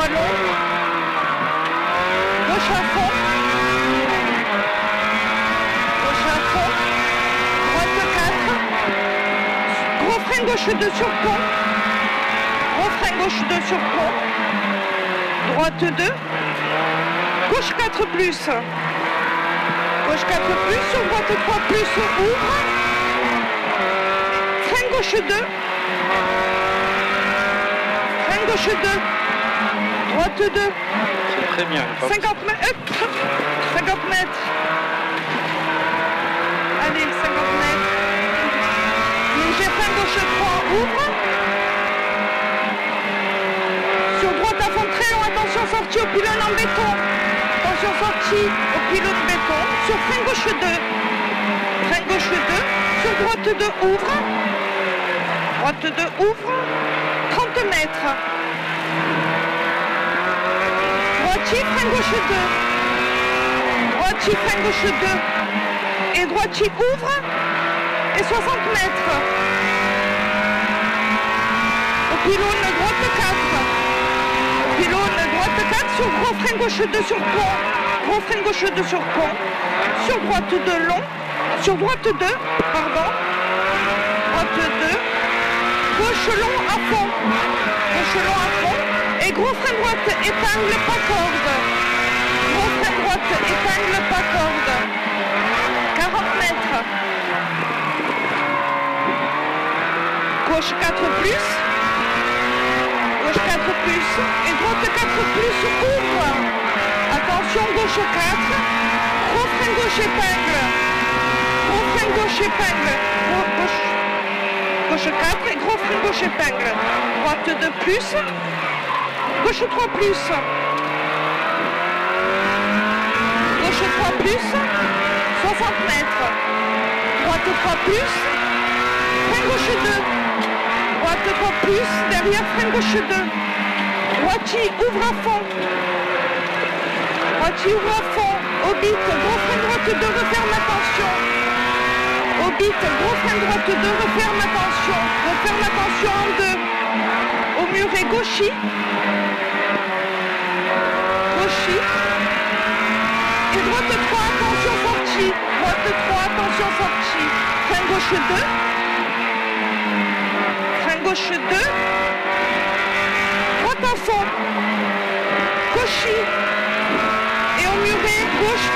3 long. Gauche à fond. Gauche à fond. Droite 4. Gros frein gauche 2 sur pont. Gros frein gauche 2 sur pont. Droite 2. Gauche 4 plus. Gauche 4 plus. Sur droite 3 plus. Ouvre. Frein gauche 2. Frein gauche 2. Droite 2. C'est très bien. 50 mètres. 50 mètres. Allez, 50 mètres. Léger frein gauche 3. Ouvre. Sur droite à fond très long. Attention, sortie au pylône en béton. Attention, sortie au pylône béton. Sur frein gauche 2. Frein gauche 2. Sur droite 2. Ouvre. Droite 2. Ouvre. 30 mètres. Droitier, frein gauche 2. Droitier, frein gauche 2. Et droitier ouvre. Et 60 mètres. Au pylône droite 4. Au pylône droite 4 sur gros frein gauche 2 sur pont. Gros frein gauche 2 sur pont. Sur droite 2 long. Sur droite 2, pardon. Droite 2. Gauche long à fond. Gauche long à fond. Et gros frein droite, épingle, pas corde. Gros frein droite, épingle, pas corde. 40 mètres. Gauche 4 plus. Gauche 4 plus. Et droite 4 plus, ouvre. Attention, gauche 4. Gros frein gauche épingle. Gros frein gauche épingle. Gauche 4 et gros frein gauche épingle. Droite 2 plus. Gauche 3 plus. Gauche 3 plus. 60 mètres. Droite 3 plus. Frein gauche 2. Droite 3 plus. Derrière frein gauche 2. Droitier ouvre à fond. Droitier ouvre à fond. Au bit. Gros frein droite 2. Referme attention. Au bit. Gros frein droite 2. Referme attention. Referme attention en 2. Au muret gauchis. Gauchis. Et droite 3, attention sortie. Droite 3, attention sortie. Frein gauche 2. Frein gauche 2. Droite à fond. Gauchis. Et au muret gauche,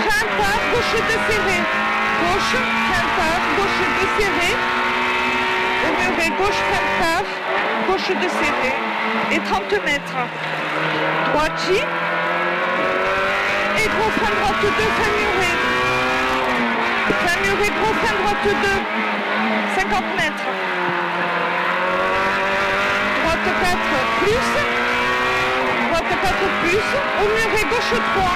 frein tard, gauche 2 serré. Gauche, frein tard, gauche 2 serré. Au muret gauche, frein tard. Gauche de serré et 30 mètres. Droitier et gros frein droite 2, frein muré. Frein muré, gros frein droite 2, 50 mètres. Droite 4 plus. Droite 4 plus. Au muret gauche 3.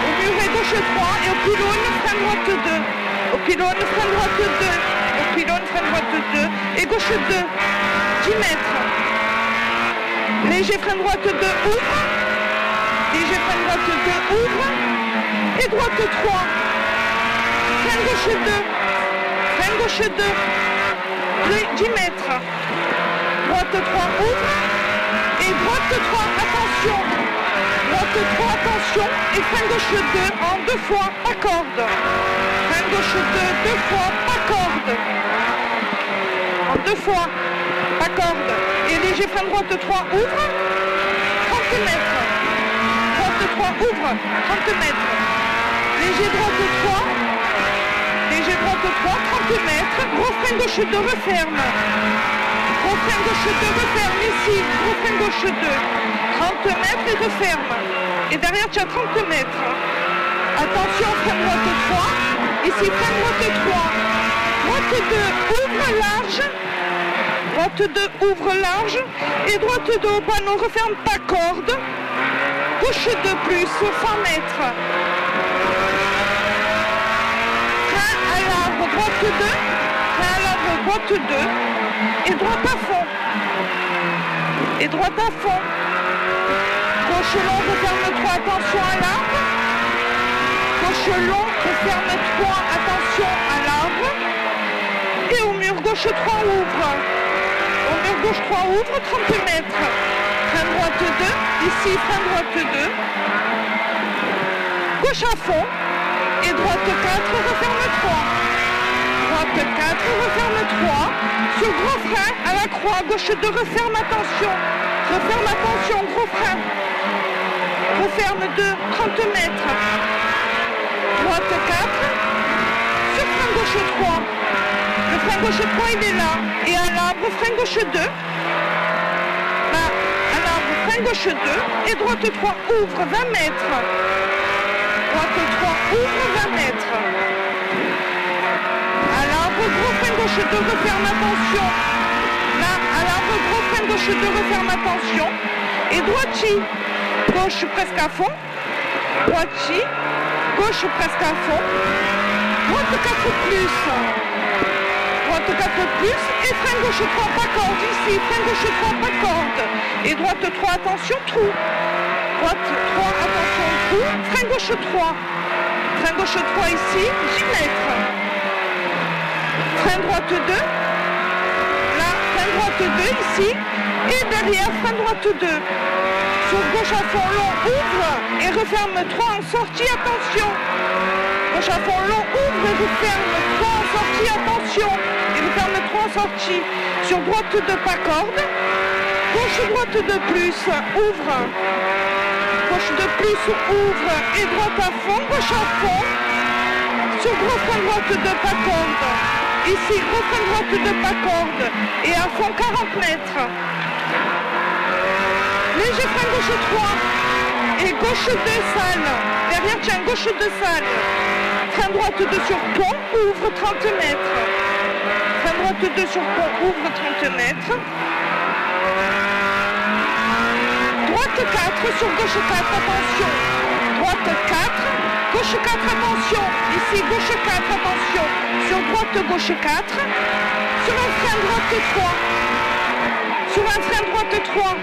Au muret gauche 3 et au pylône frein droite 2. Au pylône frein droite 2. Au pylône frein droite 2 et gauche 2. 10 mètres. Léger frein droite 2, ouvre. Léger frein droite 2, ouvre. Et droite 3. Frein gauche 2. Frein gauche 2. 10 mètres. Droite 3, ouvre. Et droite 3, attention. Droite 3, attention. Et frein gauche 2 en 2 fois, pas corde. Frein gauche 2, 2 fois, pas corde. En 2 fois. Pas corde. Et léger frein droite 3 ouvre. 30 mètres. Droite 3 ouvre. 30 mètres. Léger droite 3. Léger droite 3. 30 mètres. Gros frein gauche 2 referme. Gros frein gauche 2 referme ici. Gros frein gauche 2. 30 mètres et referme. Et derrière tu as 30 mètres. Attention frein droite 3. Ici frein droite 3. Droite 2 ouvre large. Droite 2 ouvre large et droite 2 au panneau referme pas corde. Gauche 2 plus 100 mètres. Frein à l'arbre droite 2. Frein à l'arbre droite 2 et droite à fond. Et droite à fond. Gauche long referme 3, attention à l'arbre. Gauche long referme 3, attention à l'arbre. Et au mur gauche 3 ouvre. Au mur gauche 3 ouvre, 30 mètres. frein droite 2, ici frein droite 2, gauche à fond, et droite 4, referme 3, droite 4, referme 3, sur gros frein à la croix, gauche 2, referme attention, gros frein, referme 2, 30 mètres, droite 4, sur frein gauche 3, le frein gauche 3 il est là, et à l'arbre, frein gauche 2, là, à l'arbre, frein gauche 2, et droite 3, ouvre 20 mètres, droite 3, ouvre 20 mètres, à l'arbre, gros frein gauche 2, referme attention, là, à l'arbre, gros frein gauche 2, referme attention, et droite, gauche presque à fond, droite, gauche presque à fond, droite 4 plus, droite 4 plus, et frein gauche 3, pas corde, ici, frein gauche 3, pas corde, et droite 3, attention, trou, droite 3, attention, trou, frein gauche 3 ici, 10 mètres, frein droite 2, là, frein droite 2 ici, et derrière, frein droite 2, sur gauche à fond long, ouvre, et referme 3 en sortie, attention, gauche à fond long, ouvre, et referme 3 en sortie, attention, et referme 3 en sortie, sur droite 2, pas corde, gauche droite 2 plus, ouvre, gauche 2 plus, ouvre, et droite à fond, gauche à fond, sur gros frein droite 2, pas corde, ici, gros frein droite 2, pas corde, et à fond 40 mètres, léger frein gauche 3, et gauche 2 sale, derrière tiens, gauche 2 sale, frein droite 2 sur pont, ouvre 30 mètres, frein droite 2 sur pont, ouvre 30 mètres, droite 4, sur gauche 4, attention, droite 4, gauche 4, attention, ici gauche 4, attention, sur droite gauche 4, sur un frein droite 3, sur un frein droite 3,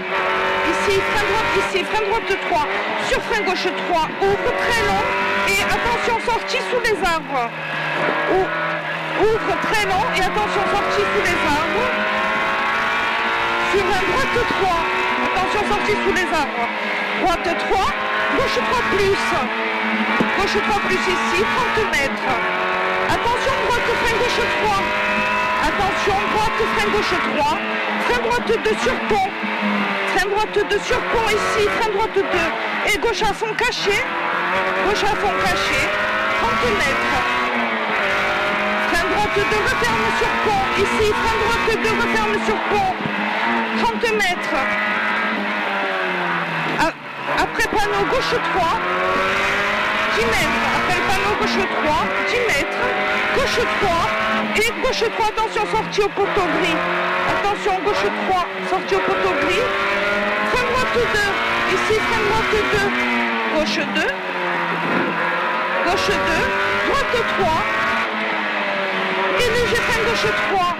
ici frein droite 3, sur frein gauche 3, ouvre très long, et attention sortie sous les arbres, ouvre très long, et attention sortie sous les arbres, sur un droite 3, attention sortie sous les arbres, droite 3, gauche 3 plus, gauche 3 plus ici, 30 mètres, attention droite frein gauche 3, attention droite frein gauche 3, frein droite 2 sur pont, frein droite 2 sur pont ici, frein droite 2, et gauche à fond caché, 30 mètres, frein droite 2 referme sur pont, ici, frein droite 2 referme sur pont, 30 mètres, après panneau gauche 3, 10 mètres, après le panneau gauche 3, 10 mètres, gauche 3, et gauche 3, attention, sortie au poteau gris, attention, gauche 3, sortie au poteau gris, frein droite 2, ici, frein droite 2, gauche 2, droite 3, et léger frein gauche 3,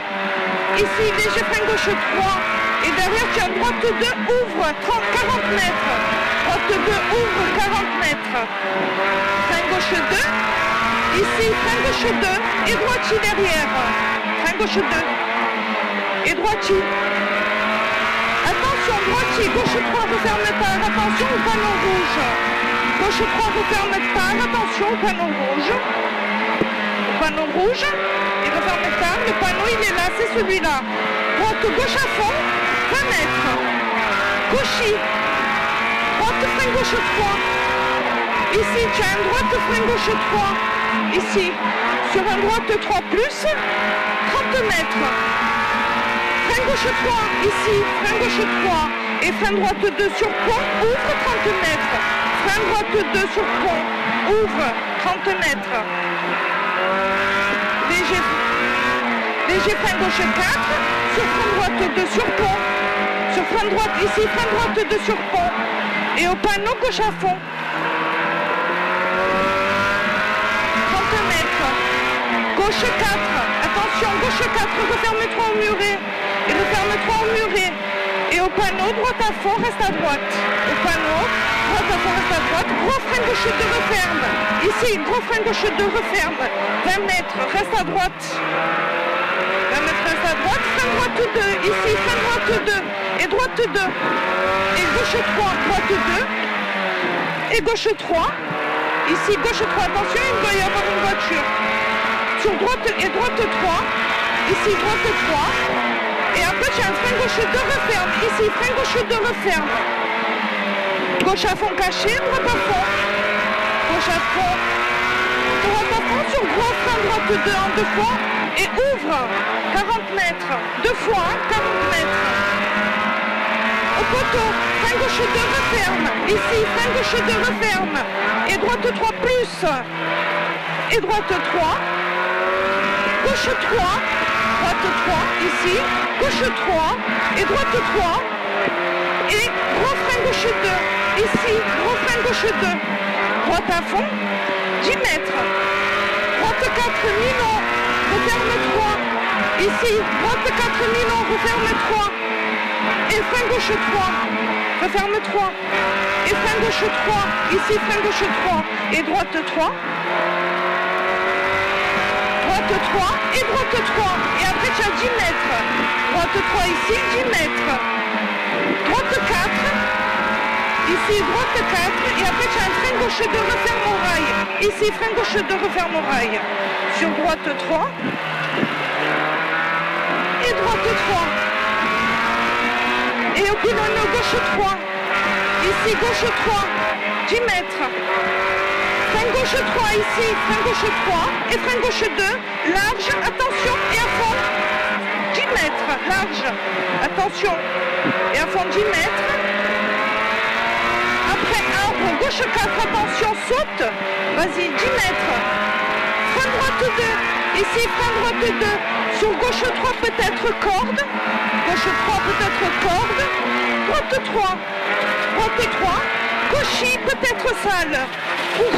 ici, léger frein gauche 3, et derrière, tu as droite 2, ouvre, 40 mètres, droite 2, ouvre, 40 mètres, frein gauche 2, ici, frein gauche 2, et droitier derrière, frein gauche 2, et droitier, attention, droitier, gauche 3, referme tard, attention au panneau rouge, gauche 3, referme tard, attention au panneau rouge, et referme tard, le panneau il est là, c'est celui-là, droite gauche à fond, 20 mètres, gauchis, droite frein gauche 3, ici tu as une droite frein gauche 3, ici, sur un droite 3 plus, 30 mètres, frein gauche 3, ici, frein gauche 3, et frein droite 2 sur pont, ouvre 30 mètres, frein droite 2 sur pont, ouvre 30 mètres, léger frein gauche 4, sur frein droite 2 sur pont, sur frein droite, ici, frein droite 2 sur pont, et au panneau gauche à fond, 30 mètres, gauche 4, attention, gauche 4, referme 3 au muret, et referme 3 au muret, et au panneau, droite à fond, reste à droite, au panneau, droite à fond, reste à droite, gros frein gauche 2, referme, ici, gros frein gauche 2, referme, 20 mètres, reste à droite, 20 mètres, reste à droite, frein droite 2, ici, frein droite 2, et droite droite 2. Et gauche 3, droite 2. Et gauche 3. Ici, gauche 3, attention, il doit y avoir une voiture. Sur droite et droite 3. Ici, droite 3. Et après, j'ai un frein gauche 2, referme. Ici, frein gauche 2, referme. Gauche à fond caché, droite à fond. Gauche à fond. Droite à fond sur gros frein droite 2 en 2 fois. Et ouvre 40 mètres. 2 fois, 40 mètres. Au poteau, frein gauche 2, referme. Ici, frein gauche 2, referme. Et droite 3 plus. Et droite 3. Gauche 3. Droite 3. Ici. Gauche 3. Et droite 3. Et gros frein gauche 2. Ici. Gros frein gauche 2. Droite à fond. 10 mètres. Droite 4. Nylon. Referme 3. Ici. Droite 4. Nylon. Referme 3. Et frein gauche 3. Referme 3. Et frein gauche 3. Ici, frein gauche 3. Et droite 3. Droite 3. Et droite 3. Et après, tu as 10 mètres. Droite 3 ici, 10 mètres. Droite 4. Ici, droite 4. Et après, tu as un frein gauche 2, referme au rail. Ici, frein gauche 2, referme au rail. Sur droite 3. Et droite 3. Et au pylône gauche 3. Ici, gauche 3, 10 mètres. Frein gauche 3 ici, frein gauche 3. Et frein gauche 2, large, attention, et à fond, 10 mètres, large, attention. Et à fond, 10 mètres. Après, arbre, gauche 4, attention, saute. Vas-y, 10 mètres. Frein droite 2, ici, frein droite 2. Sur gauche 3, peut-être corde. Gauche 3, peut-être corde. Droite 3. Droite 3. Gauche, peut-être salle. Ouf.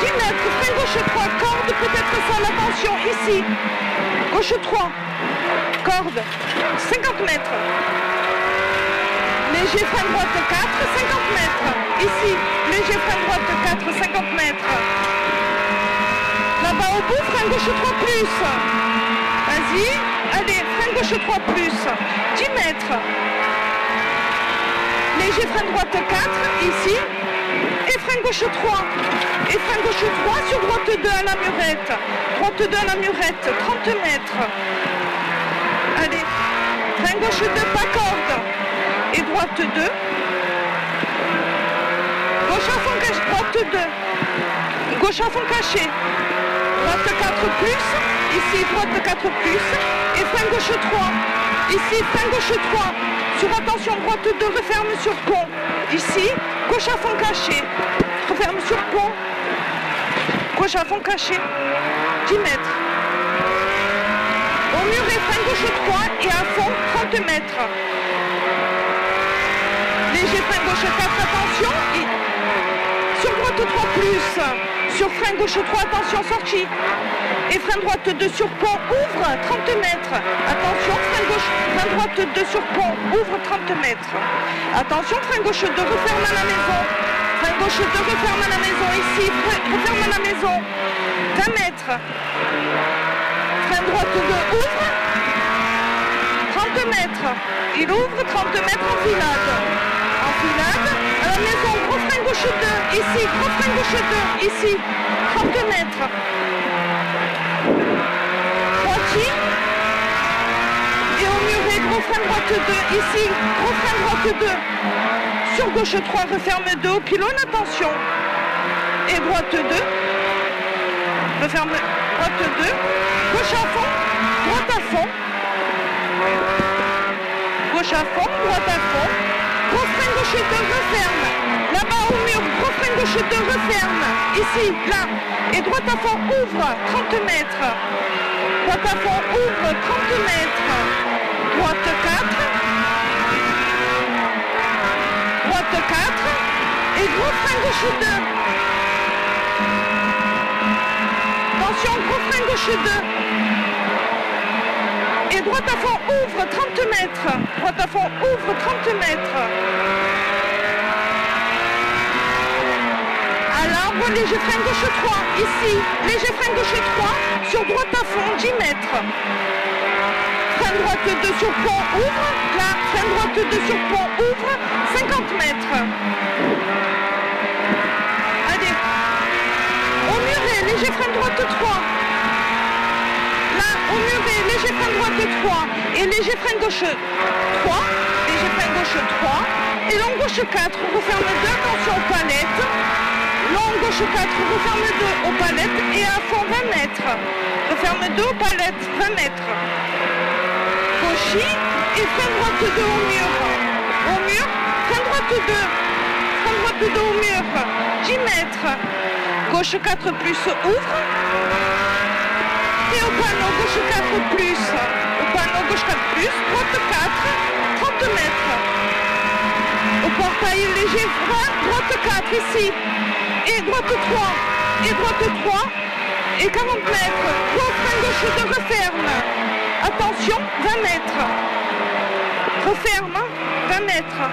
10 mètres. Frein gauche 3. Corde, peut-être salle. Attention, ici. Gauche 3. Corde. 50 mètres. Léger frein droite 4. 50 mètres. Ici. Léger frein droite 4. 50 mètres. Là-bas au bout, frein gauche 3 plus. Vas-y, allez, frein gauche 3 plus, 10 mètres. Léger frein droite 4, ici, et frein gauche 3. Et frein gauche 3 sur droite 2 à la murette. Droite 2 à la murette, 30 mètres. Allez, frein gauche 2, pas corde. Et droite 2. Gauche à fond caché, droite 2. Gauche à fond caché. Droite 4 plus. Ici, droite 4 plus, et frein gauche 3. Ici, frein gauche 3. Sur attention, droite 2, referme sur pont. Ici, gauche à fond caché. Referme sur pont. Gauche à fond caché. 10 mètres. Au mur et frein gauche 3 et à fond, 30 mètres. Léger frein gauche 4, attention. Sur droite 3 plus. Sur frein gauche 3, attention, sortie. Et frein droite 2 sur pont, ouvre 30 mètres. Attention, frein droite 2 sur pont, ouvre 30 mètres. Attention, frein gauche 2, referme à la maison. Frein gauche 2, referme à la maison. Ici, referme à la maison. 20 mètres. Frein droite 2, ouvre. 30 mètres. Il ouvre 30 mètres en filade. Enfilade. À la maison, gros frein gauche 2. Ici, gros frein gauche 2. Ici, 30 mètres. Droitier. Et au muret, gros frein droite 2. Ici, gros frein droite 2. Sur gauche 3, referme 2 au pylône, attention. Et droite 2. Referme droite 2. Gauche à fond, droite à fond. Gauche à fond, droite à fond. Gros frein gauche 2, referme. Là-bas au mur, gros frein gauche 2, referme. Ici, là. Et droite à fond, ouvre 30 mètres. Droite à fond, ouvre 30 mètres. Droite 4. Droite 4. Et gros frein gauche 2. Attention, gros frein gauche 2. Et droite à fond, ouvre 30 mètres. Droite à fond, ouvre 30 mètres. À l'arbre, léger frein gauche 3. Ici, léger frein gauche 3. Sur droite à fond, 10 mètres. Frein frein droite 2 sur pont, ouvre. Là, frein droite 2 sur pont, ouvre. 50 mètres. Allez. Au muret, léger frein droite 3. Là, au muret, léger frein droite 3. Et léger frein gauche 3. Léger frein gauche 3. Et long gauche 4. Referme 2, attention aux palettes. Long gauche 4, referme 2 aux palettes. Et à fond 20 mètres. Referme 2 aux palettes, 20 mètres. Gauchy. Et frein droite 2 au mur. Au mur, frein droite 2. Frein droite 2 au mur. 10 mètres. Gauche 4 plus, ouvre. Et au panneau, gauche 4 plus. Au panneau, gauche 4 plus. Droite 4, 30 mètres. Au portail léger, frein, droite 4 ici. Et droite 3. Et droite 3. Et 40 mètres. Gros frein gauche de referme. Attention, 20 mètres. Referme, 20 mètres.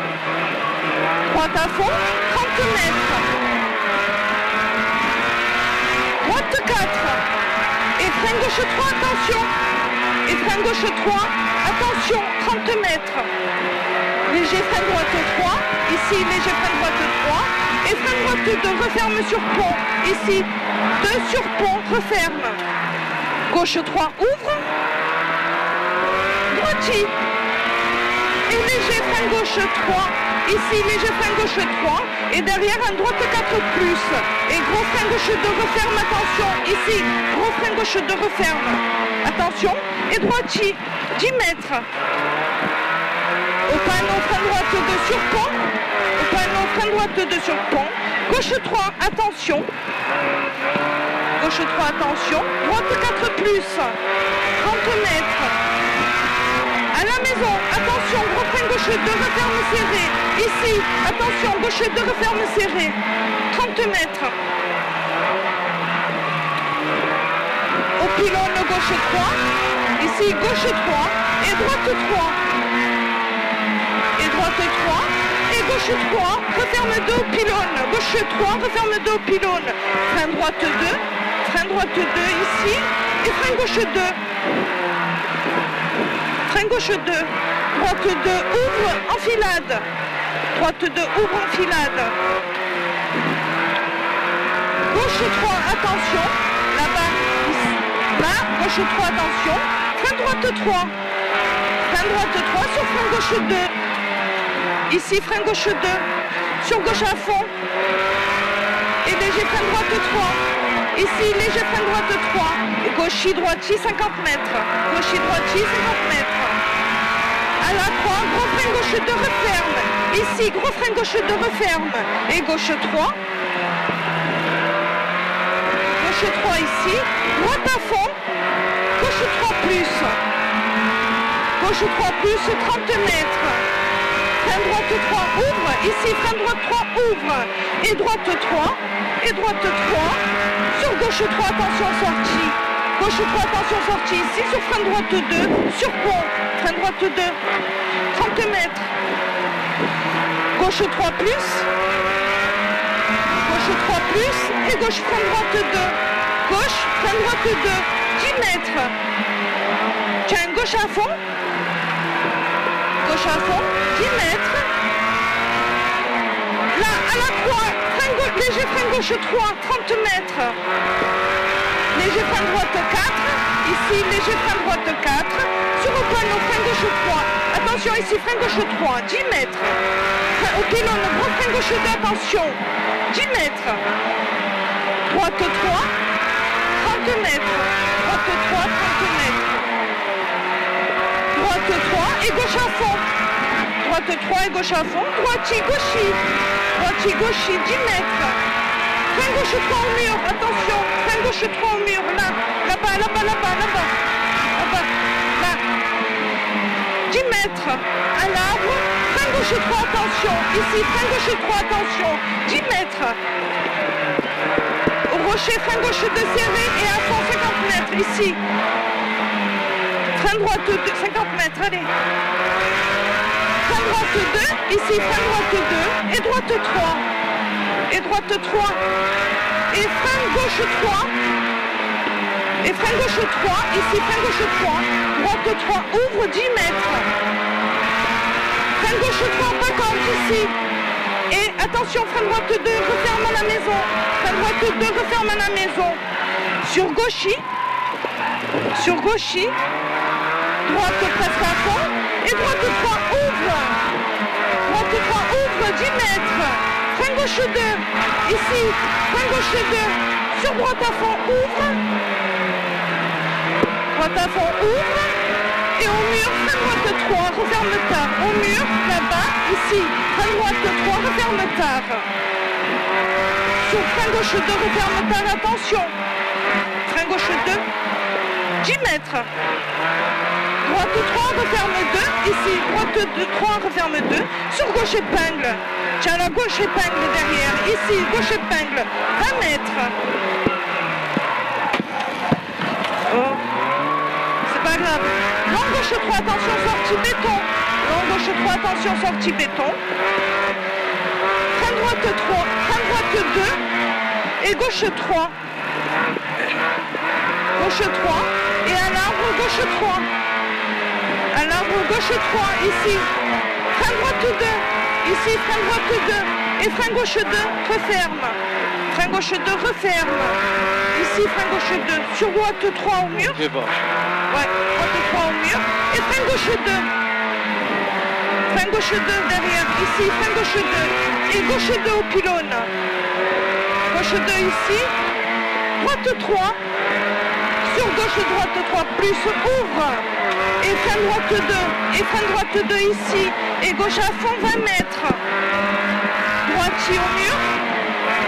Droite à fond, 30 mètres. Droite 4. Et frein gauche 3, attention. Et frein gauche 3, attention, 30 mètres. Léger frein droite 3. Ici, léger frein droite 3. Et frein droite 2, referme sur pont. Ici, 2 sur pont, referme. Gauche 3, ouvre. Droitier. Et léger frein gauche 3. Ici, léger frein gauche 3. Et derrière, un droite 4 plus. Et gros frein gauche 2, referme, attention. Ici, gros frein gauche 2, referme. Attention. Et droitier, 10 mètres. Au panneau, frein droite 2 sur pont. Au panneau, frein droite 2 sur pont. Gauche 3, attention. Gauche 3, attention. Droite 4 plus. 30 mètres. À la maison, attention, gros frein gauche 2, referme serré. Ici, attention, gauche 2, referme serré. 30 mètres. Au pylône, gauche 3. Ici, gauche 3. Et droite 3. Et droite 3. Et gauche 3. Referme 2 au pylône. Gauche 3, referme 2 au pylône. Frein droite 2. Frein droite 2 ici. Et frein gauche 2. Frein gauche 2, droite 2, ouvre, enfilade. Droite 2, ouvre, enfilade. Gauche 3, attention. Là-bas, ici. Là, gauche 3, attention. Frein droite 3. Frein droite 3 sur frein gauche 2. Ici, frein gauche 2. Sur gauche à fond. Et léger frein droite 3. Ici, léger frein droite 3. Et gauchy, droitier, 50 mètres. Gauchy, droitier, 50 mètres. À la 3, gros frein gauche 2, referme. Ici, gros frein gauche 2, referme. Et gauche 3. Gauche 3 ici. Droite à fond. Gauche 3 plus. Gauche 3 plus, 30 mètres. Frein droite 3, ouvre. Ici, frein droite 3, ouvre. Et droite 3. Et droite 3. Sur gauche 3, attention, sortie. Gauche 3, attention, sortie. Ici, sur frein droite 2. Sur pont. Frein droite 2. 30 mètres. Gauche 3 plus. Gauche 3 plus. Et gauche frein droite 2. Gauche, frein droite 2. 10 mètres. Tiens, gauche à fond. Gauche à fond. 10 mètres. Là, à la 3. Léger frein gauche 3. 30 mètres. Léger frein droite 4. Ici, léger frein droite 4. Sur au panneau, frein gauche 3. Attention, ici, frein gauche 3. 10 mètres. Au pylône, gros frein gauche 2. Attention. 10 mètres. Droite 3. 30 mètres. Droite 3. 30 mètres. Droite 3. Et gauche à fond. Droite 3 et gauche à fond. Droitier, gauchy. Droitier, gauchy. 10 mètres. Frein gauche 3 au mur. Attention. Frein gauche 3 au mur. Là. Là-bas, là-bas, là-bas, là-bas. Là-bas. Là. 10 mètres. À l'arbre. Frein gauche 3, attention. Ici, frein gauche 3, attention. 10 mètres. Au rocher, frein gauche 2 serré et à fond 50 mètres. Ici. Frein droite 2, 50 mètres. Allez. Frein droite 2. Ici, frein droite 2. Et droite 3. Et droite 3. Et frein gauche 3. Et frein gauche 3, ici frein gauche 3, droite 3, ouvre 10 mètres. Frein gauche 3, pas contre ici. Et attention, frein droite 2, referme à la maison. Frein droite 2, referme à la maison. Sur gauchis, droite presque à fond. Et droite 3, ouvre. Droite 3, ouvre 10 mètres. Frein gauche 2, ici, frein gauche 2. Sur droite à fond, ouvre. Droite à fond, ouvre. Et au mur, frein droite 3, referme tard. Au mur, là-bas, ici, frein droite 3, referme tard. Sur frein gauche 2, referme tard, attention. Frein gauche 2, 10 mètres. Droite 3, referme 2, ici, droite 2, 3, referme 2. Sur gauche épingle. Tiens, la gauche épingle derrière. Ici, gauche épingle, 20 mètres. Oh, c'est pas grave. Long gauche 3, attention, sortie béton. Long gauche 3, attention, sortie béton. Frein droite 3, frein droite 2 et gauche 3. Gauche 3 et à l'arbre gauche 3. À l'arbre gauche 3, ici. Frein droite 2, ici, frein droite 2 et frein gauche 2, referme. Frein gauche 2, referme. Ici, frein gauche 2. Sur droite 3 au mur. Ouais, droite 3 au mur. Et frein gauche 2. Frein gauche 2 derrière. Ici, frein gauche 2. Et gauche 2 au pylône. Gauche 2 ici. Droite 3. Sur gauche, droite 3 plus. Ouvre. Et frein droite 2. Et frein droite 2 ici. Et gauche à fond 20 mètres. Droitier au mur.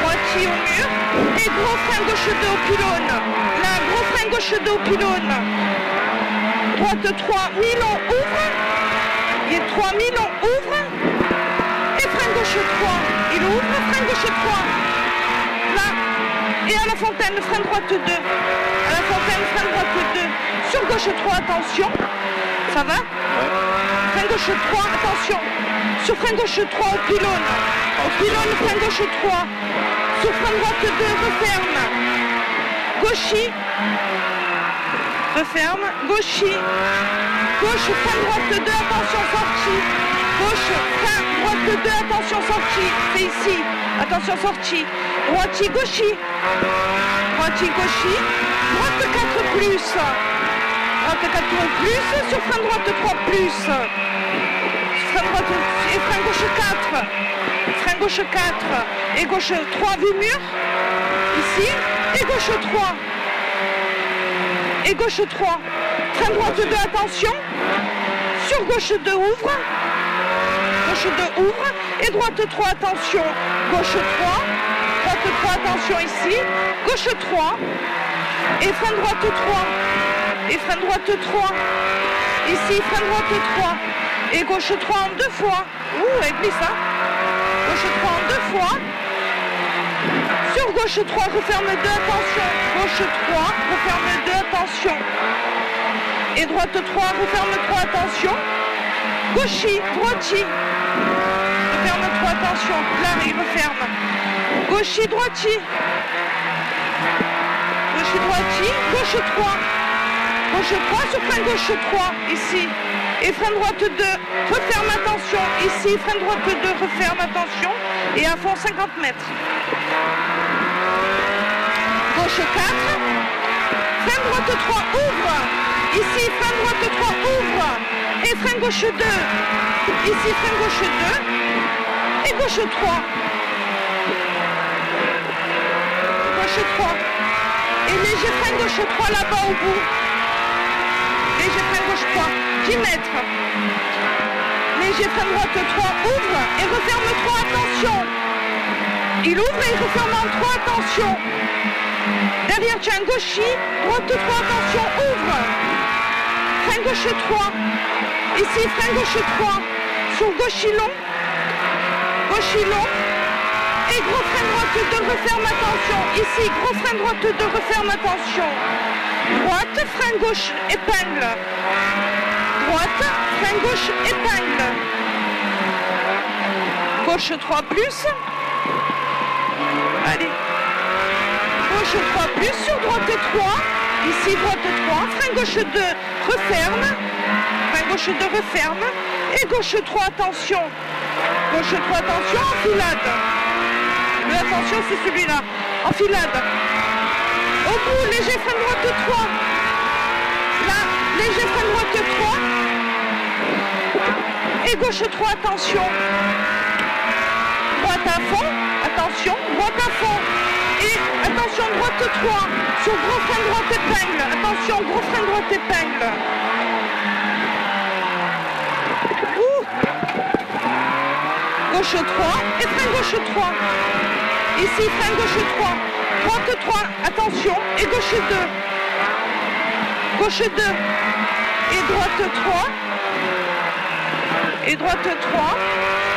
Droitier au mur. Et gros frein gauche 2 au pylône. Là, gros frein gauche 2 au pylône. Droite 3, Milon, ouvre. Et 3, Milon, ouvre. Et frein gauche 3. Il ouvre, frein gauche 3. Là. Et à la fontaine, frein droite 2. À la fontaine, frein droite 2. Sur gauche 3, attention. Ça va? Frein gauche 3, attention. Sur frein gauche 3 au pylône. Au pylône, frein gauche 3. Sur frein droite 2, referme. Gauchis. Referme. Gauchis. Gauche, frein droite 2, attention, sortie. Gauche, frein droite 2, attention, sortie. C'est ici. Attention, sortie. Droitier, gauchis. Droitier, gauchis. Droite 4 plus. Droite 4 plus. Sur frein droite 3 plus. Frein droite et frein gauche 4. Frein gauche 4. Et gauche 3, vue mur. Ici. Et gauche 3. Et gauche 3. Frein droite 2, attention. Sur gauche 2, ouvre. Gauche 2, ouvre. Et droite 3, attention. Gauche 3. Droite 3, attention ici. Gauche 3. Et frein droite 3. Et frein droite 3. Ici, frein droite 3. Et gauche 3 en 2 fois. Ouh, elle glisse, hein. Gauche 3 en 2 fois. Sur gauche 3, referme 2, attention. Gauche 3, referme 2, attention. Et droite 3, referme 3, attention. Gauchis, droitier. Referme 3, attention. Là, il referme. Gauchis, droitier. Gauchis, droitier. Gauche 3. Gauche 3 sur frein gauche 3, ici. Et frein droite 2, referme, attention. Ici, frein droite 2, referme, attention. Et à fond 50 mètres. Gauche 4. Frein droite 3, ouvre. Ici, frein droite 3, ouvre. Et frein gauche 2. Ici, frein gauche 2. Et gauche 3. Gauche 3. Et léger frein gauche 3 là-bas au bout. Léger frein gauche 3. 10 mètres. Léger frein droite 3, ouvre et referme 3, attention. Il ouvre et il referme en 3, attention. Derrière, tu as un gauchis, droite 3, attention, ouvre. Frein gauche 3. Ici, frein gauche 3. Sur gauchis long. Gauchis long. Et gros frein droite 2, referme, attention. Ici, gros frein droite 2, referme, attention. Droite, frein gauche, épingle. Droite, frein gauche, épingle. Gauche 3 plus. Allez. Gauche 3 plus, sur droite 3. Ici, droite 3, frein gauche 2, referme. Frein gauche 2, referme. Et gauche 3, attention. Gauche 3, attention, enfilade. Mais attention, c'est celui-là. Enfilade. Au bout, léger frein droite 3. Là, léger frein droite 3. Et gauche 3, attention. Droite à fond, attention, droite à fond. Et attention, droite 3. Sur gros frein droite épingle. Attention, gros frein droite épingle. Gauche 3 et frein gauche 3. Ici, frein gauche 3. Droite 3, attention. Et gauche 2. Gauche 2. Et droite 3. Et droite 3.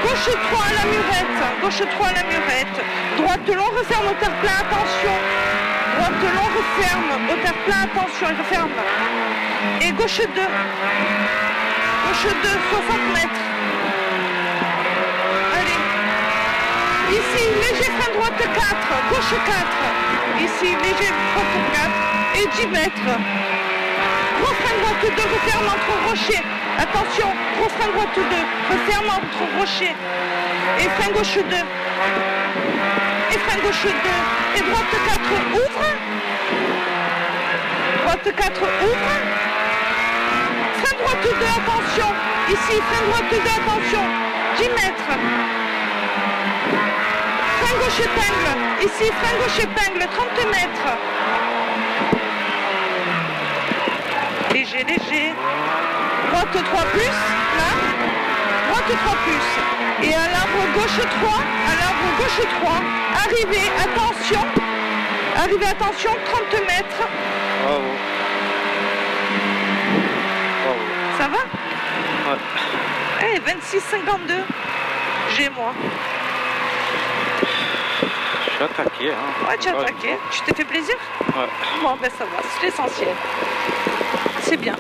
Gauche 3 à la murette. Gauche 3 à la murette. Droite long, referme au terre-plein, attention. Droite long, referme au terre-plein, attention, il referme. Et gauche 2. Gauche 2, 60 mètres. Ici, léger frein droite 4, gauche 4. Ici, léger droite 4 et 10 mètres. Gros frein droite 2, referme entre rochers. Attention, gros frein droite 2, referme entre rochers. Et frein gauche 2. Et frein gauche 2. Et droite 4, ouvre. Droite 4, ouvre. Frein droite 2, attention. Ici, frein droite 2, attention. 10 mètres. Frein gauche épingle, ici frein gauche épingle, 30 mètres. Léger, léger. Droite 3 plus, là. Droite 3 plus. Et à l'arbre gauche 3, à l'arbre gauche 3. Arrivez, attention. Arrivez, attention, 30 mètres. Bravo. Bravo. Ça va? Ouais. Eh, 26,52. J'ai moi. Je suis attaqué, hein. Ouais, tu as attaqué. Tu t'es fait plaisir? Ouais. Bon, ben ça va, c'est l'essentiel. C'est bien.